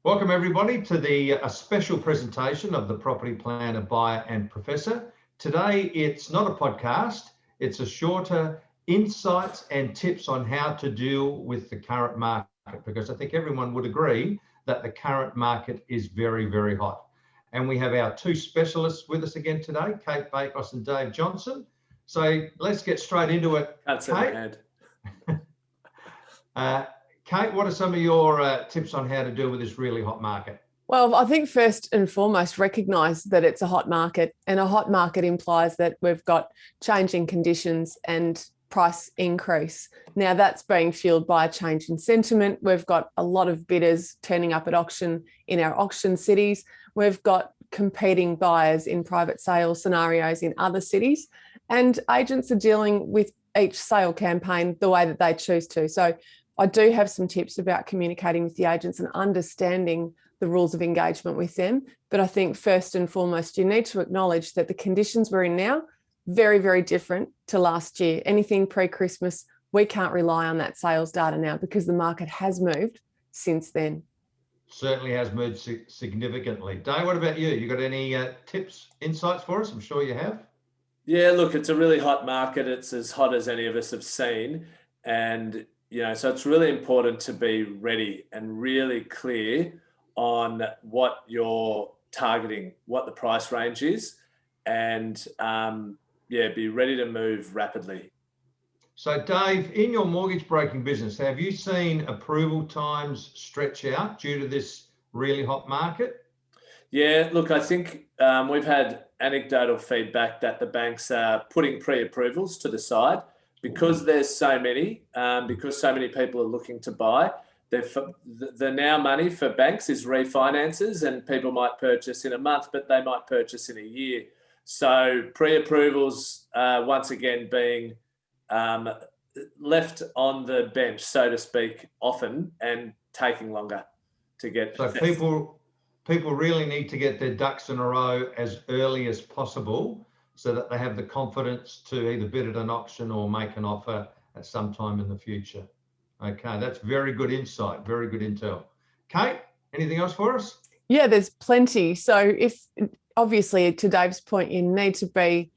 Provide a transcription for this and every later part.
Welcome everybody to a special presentation of the Property Planner, Buyer and Professor. Today it's not a podcast, it's a shorter insights and tips on how to deal with the current market, because I think everyone would agree that the current market is very, very hot. And we have our two specialists with us again today, Kate Bakos and Dave Johnson. So let's get straight into it. Can't say my hand. Kate, what are some of your tips on how to deal with this really hot market? Well, I think first and foremost, recognise that it's a hot market, and a hot market implies that we've got changing conditions and price increase. Now that's being fueled by a change in sentiment. We've got a lot of bidders turning up at auction in our auction cities. We've got competing buyers in private sale scenarios in other cities, and agents are dealing with each sale campaign the way that they choose to. So I do have some tips about communicating with the agents and understanding the rules of engagement with them. But I think first and foremost, you need to acknowledge that the conditions we're in now, very, very different to last year. Anything pre-Christmas, we can't rely on that sales data now because the market has moved since then. Certainly has moved significantly. Dave, what about you? You got any tips, insights for us? I'm sure you have. Yeah, look, it's a really hot market. It's as hot as any of us have seen. And so it's really important to be ready and really clear on what you're targeting, what the price range is, and be ready to move rapidly. So Dave, in your mortgage broking business, have you seen approval times stretch out due to this really hot market? Yeah, look, I think we've had anecdotal feedback that the banks are putting pre-approvals to the side. Because there's so many, because so many people are looking to buy, the now money for banks is refinances, and people might purchase in a month, but they might purchase in a year. So pre-approvals once again being left on the bench, so to speak, often, and taking longer to get. So people really need to get their ducks in a row as early as possible, so that they have the confidence to either bid at an auction or make an offer at some time in the future. Okay, that's very good insight, very good intel. Kate, anything else for us? Yeah, there's plenty. So if obviously, to Dave's point, you need to be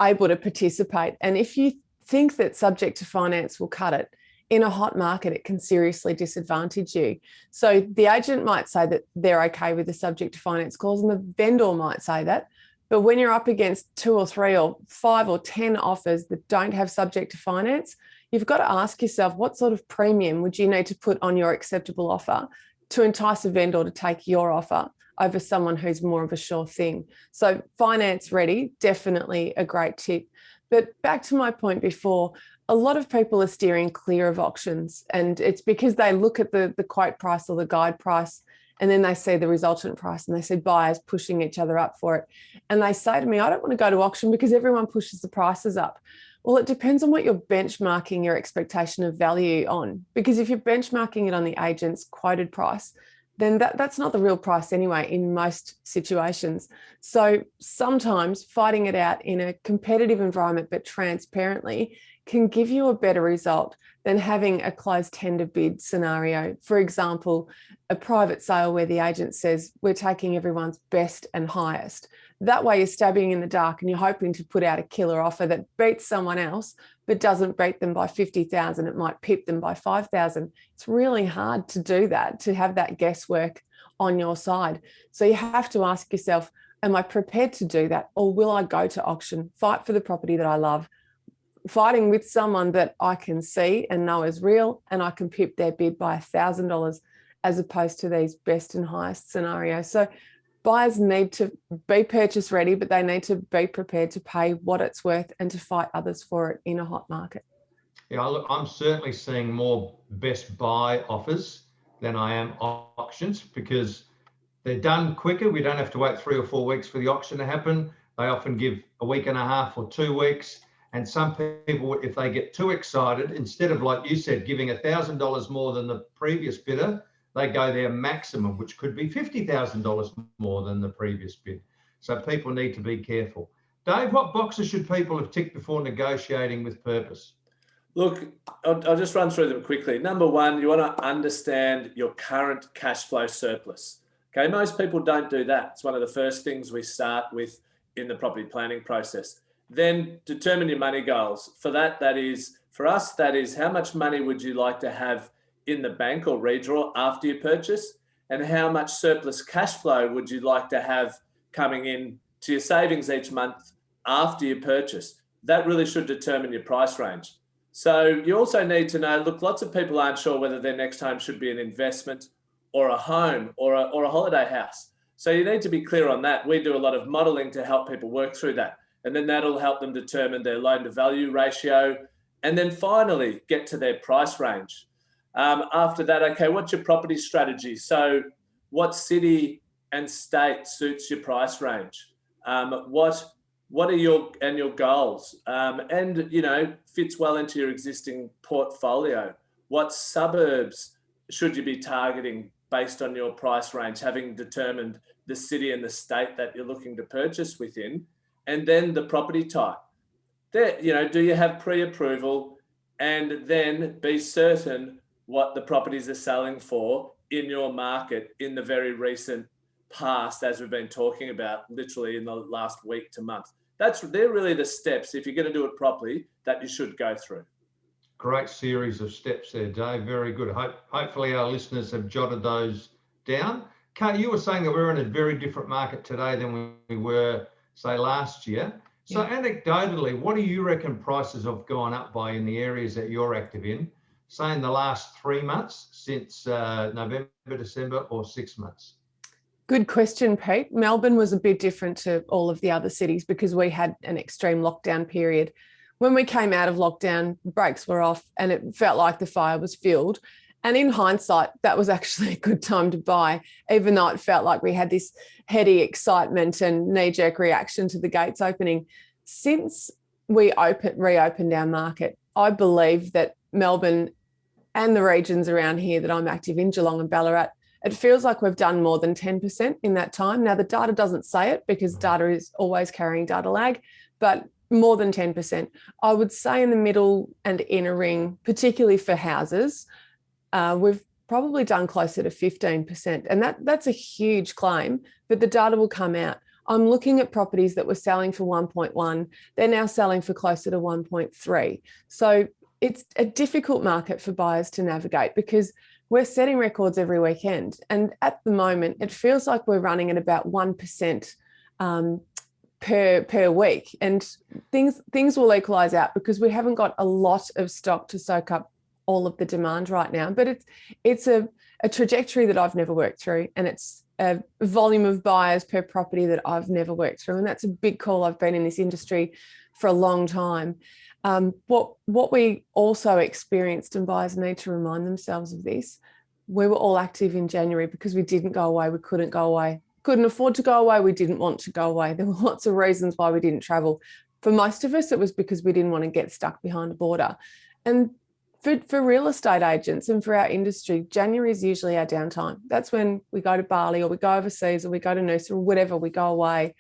able to participate. And if you think that subject to finance will cut it, in a hot market, it can seriously disadvantage you. So the agent might say that they're okay with the subject to finance clause, and the vendor might say that. But when you're up against 2 or 3 or 5 or 10 offers that don't have subject to finance, you've got to ask yourself, what sort of premium would you need to put on your acceptable offer to entice a vendor to take your offer over someone who's more of a sure thing? So finance ready, definitely a great tip. But back to my point before, a lot of people are steering clear of auctions, and it's because they look at the quote price or the guide price, and then they see the resultant price and they see buyers pushing each other up for it. And they say to me, I don't want to go to auction because everyone pushes the prices up. Well, it depends on what you're benchmarking your expectation of value on. Because if you're benchmarking it on the agent's quoted price, then that's not the real price anyway in most situations. So sometimes fighting it out in a competitive environment but transparently can give you a better result than having a closed tender bid scenario. For example, a private sale where the agent says, we're taking everyone's best and highest. That way you're stabbing in the dark and you're hoping to put out a killer offer that beats someone else, but doesn't beat them by 50,000. It might pip them by 5,000. It's really hard to do that, to have that guesswork on your side. So you have to ask yourself, am I prepared to do that? Or will I go to auction, fight for the property that I love, fighting with someone that I can see and know is real, and I can pip their bid by $1,000 as opposed to these best and highest scenarios. So buyers need to be purchase ready, but they need to be prepared to pay what it's worth and to fight others for it in a hot market. Yeah, look, I'm certainly seeing more best buy offers than I am auctions, because they're done quicker. We don't have to wait 3 or 4 weeks for the auction to happen. They often give a week and a half or 2 weeks. And some people, if they get too excited, instead of, like you said, giving $1,000 more than the previous bidder, they go their maximum, which could be $50,000 more than the previous bid. So people need to be careful. Dave, what boxes should people have ticked before negotiating with purpose? Look, I'll just run through them quickly. Number one, you want to understand your current cash flow surplus. Okay, most people don't do that. It's one of the first things we start with in the property planning process. Then determine your money goals. For us, that is how much money would you like to have in the bank or redraw after your purchase, and how much surplus cash flow would you like to have coming in to your savings each month after your purchase. That really should determine your price range. So you also need to know, look, lots of people aren't sure whether their next home should be an investment or a home or a holiday house. So you need to be clear on that. We do a lot of modeling to help people work through that. And then that'll help them determine their loan to value ratio. And then finally, get to their price range. After that, okay, what's your property strategy? So what city and state suits your price range? What are your goals? And, you know, fits well into your existing portfolio. What suburbs should you be targeting based on your price range, having determined the city and the state that you're looking to purchase within? And then the property type. There, you know, do you have pre-approval? And then be certain what the properties are selling for in your market in the very recent past, as we've been talking about literally in the last week to month. They're really the steps, if you're going to do it properly, that you should go through. Great series of steps there, Dave. Very good. Hopefully our listeners have jotted those down. Kate, you were saying that we're in a very different market today than we were, say, last year. So anecdotally, what do you reckon prices have gone up by in the areas that you're active in, say in the last 3 months since November, December, or 6 months? Good question, Pete. Melbourne was a bit different to all of the other cities because we had an extreme lockdown period. When we came out of lockdown, brakes were off and it felt like the fire was filled. And in hindsight, that was actually a good time to buy, even though it felt like we had this heady excitement and knee-jerk reaction to the gates opening. Since we reopened our market, I believe that Melbourne and the regions around here that I'm active in, Geelong and Ballarat, it feels like we've done more than 10% in that time. Now, the data doesn't say it because data is always carrying data lag, but more than 10%. I would say in the middle and inner ring, particularly for houses, we've probably done closer to 15%. And that's a huge claim, but the data will come out. I'm looking at properties that were selling for 1.1. They're now selling for closer to 1.3. So it's a difficult market for buyers to navigate because we're setting records every weekend. And at the moment, it feels like we're running at about 1% per week. And things will equalize out because we haven't got a lot of stock to soak up all of the demand right now. But it's a trajectory that I've never worked through. And it's a volume of buyers per property that I've never worked through. And that's a big call. I've been in this industry for a long time. What we also experienced, and buyers need to remind themselves of this, we were all active in January because we didn't go away. We couldn't go away, couldn't afford to go away. We didn't want to go away. There were lots of reasons why we didn't travel. For most of us, it was because we didn't want to get stuck behind a border. And for real estate agents and for our industry, January is usually our downtime. That's when we go to Bali or we go overseas or we go to Noosa or whatever, we go away.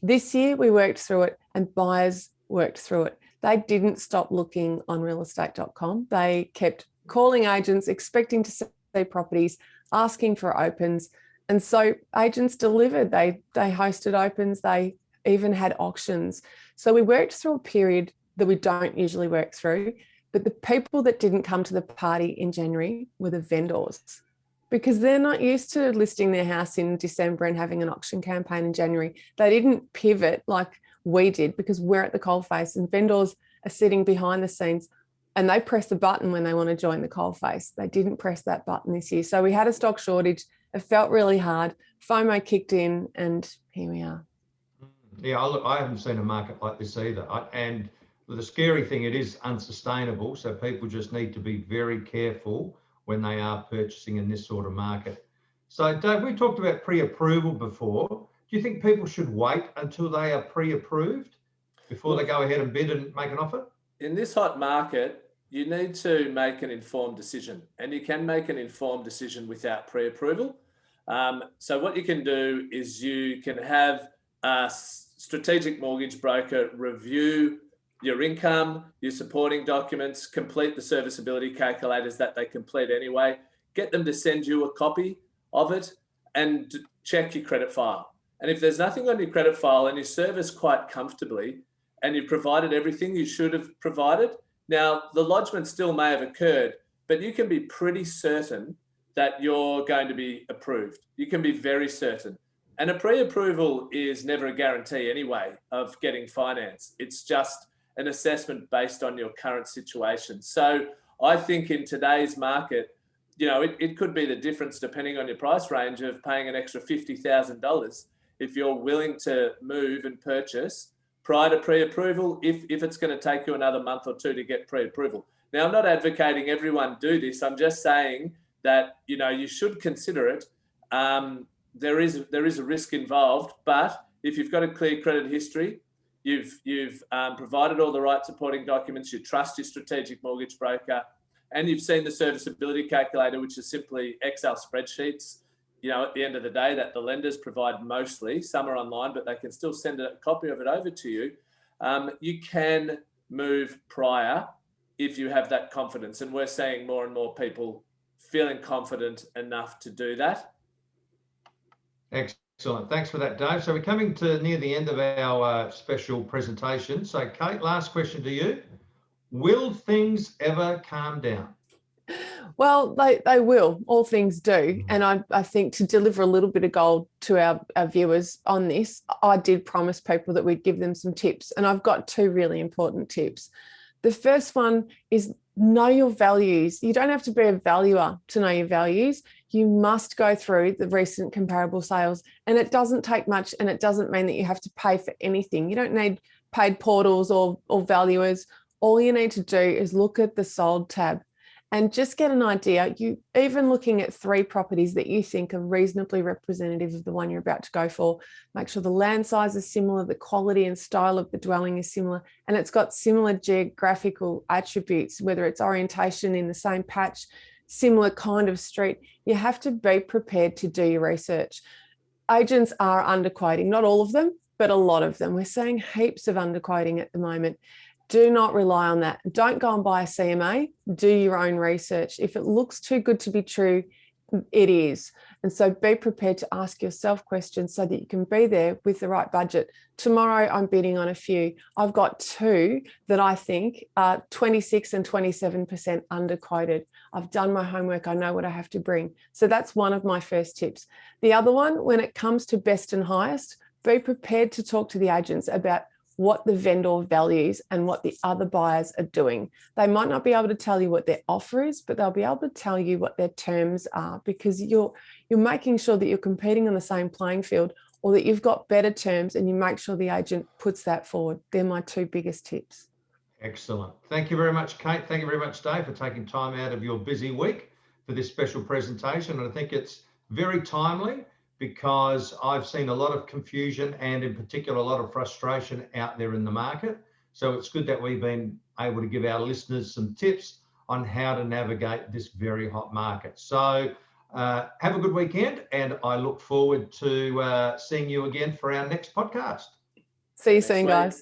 This year we worked through it and buyers worked through it. They didn't stop looking on realestate.com. They kept calling agents, expecting to see properties, asking for opens. And so agents delivered. They hosted opens. They even had auctions. So we worked through a period that we don't usually work through. But the people that didn't come to the party in January were the vendors because they're not used to listing their house in December and having an auction campaign in January. They didn't pivot like we did because we're at the coalface and vendors are sitting behind the scenes and they press the button when they want to join the coalface. They didn't press that button this year. So we had a stock shortage. It felt really hard. FOMO kicked in and here we are. Yeah, look, I haven't seen a market like this either. And the scary thing, it is unsustainable. So people just need to be very careful when they are purchasing in this sort of market. So Dave, we talked about pre-approval before. Do you think people should wait until they are pre-approved before they go ahead and bid and make an offer? In this hot market, you need to make an informed decision, and you can make an informed decision without pre-approval. So what you can do is you can have a strategic mortgage broker review your income, your supporting documents, complete the serviceability calculators that they complete anyway, get them to send you a copy of it, and check your credit file. And if there's nothing on your credit file and you service quite comfortably and you've provided everything you should have provided, now the lodgement still may have occurred, but you can be pretty certain that you're going to be approved. You can be very certain. And a pre-approval is never a guarantee anyway of getting finance. It's just an assessment based on your current situation. So I think in today's market, you know, it could be the difference, depending on your price range, of paying an extra $50,000 if you're willing to move and purchase prior to pre-approval, if it's going to take you another month or two to get pre-approval. Now, I'm not advocating everyone do this. I'm just saying that, you know, you should consider it. There is a risk involved, but if you've got a clear credit history, you've provided all the right supporting documents, you trust your strategic mortgage broker, and you've seen the serviceability calculator, which is simply Excel spreadsheets, you know, at the end of the day, that the lenders provide mostly. Some are online, but they can still send a copy of it over to you. You can move prior if you have that confidence. And we're seeing more and more people feeling confident enough to do that. Excellent. Thanks for that, Dave. So we're coming to near the end of our special presentation. So Kate, last question to you. Will things ever calm down? Well, they will. All things do. And I think to deliver a little bit of gold to our viewers on this, I did promise people that we'd give them some tips. And I've got two really important tips. The first one is know your values. You don't have to be a valuer to know your values. You must go through the recent comparable sales. And it doesn't take much, and it doesn't mean that you have to pay for anything. You don't need paid portals or valuers. All you need to do is look at the sold tab and just get an idea. You even looking at 3 properties that you think are reasonably representative of the one you're about to go for. Make sure the land size is similar, the quality and style of the dwelling is similar, and it's got similar geographical attributes, whether it's orientation in the same patch, similar kind of street. You have to be prepared to do your research. Agents are underquoting, not all of them, but a lot of them. We're seeing heaps of underquoting at the moment. Do not rely on that. Don't go and buy a CMA. Do your own research. If it looks too good to be true, it is. And so be prepared to ask yourself questions so that you can be there with the right budget. Tomorrow, I'm bidding on a few. I've got 2 that I think are 26 and 27% underquoted. I've done my homework. I know what I have to bring. So that's one of my first tips. The other one, when it comes to best and highest, be prepared to talk to the agents about what the vendor values and what the other buyers are doing. They might not be able to tell you what their offer is, but they'll be able to tell you what their terms are, because you're making sure that you're competing on the same playing field, or that you've got better terms, and you make sure the agent puts that forward. They're my 2 biggest tips. Excellent. Thank you very much, Kate. Thank you very much, Dave, for taking time out of your busy week for this special presentation. And I think it's very timely, because I've seen a lot of confusion and in particular a lot of frustration out there in the market. So it's good that we've been able to give our listeners some tips on how to navigate this very hot market. So have a good weekend, and I look forward to seeing you again for our next podcast. See you soon, guys.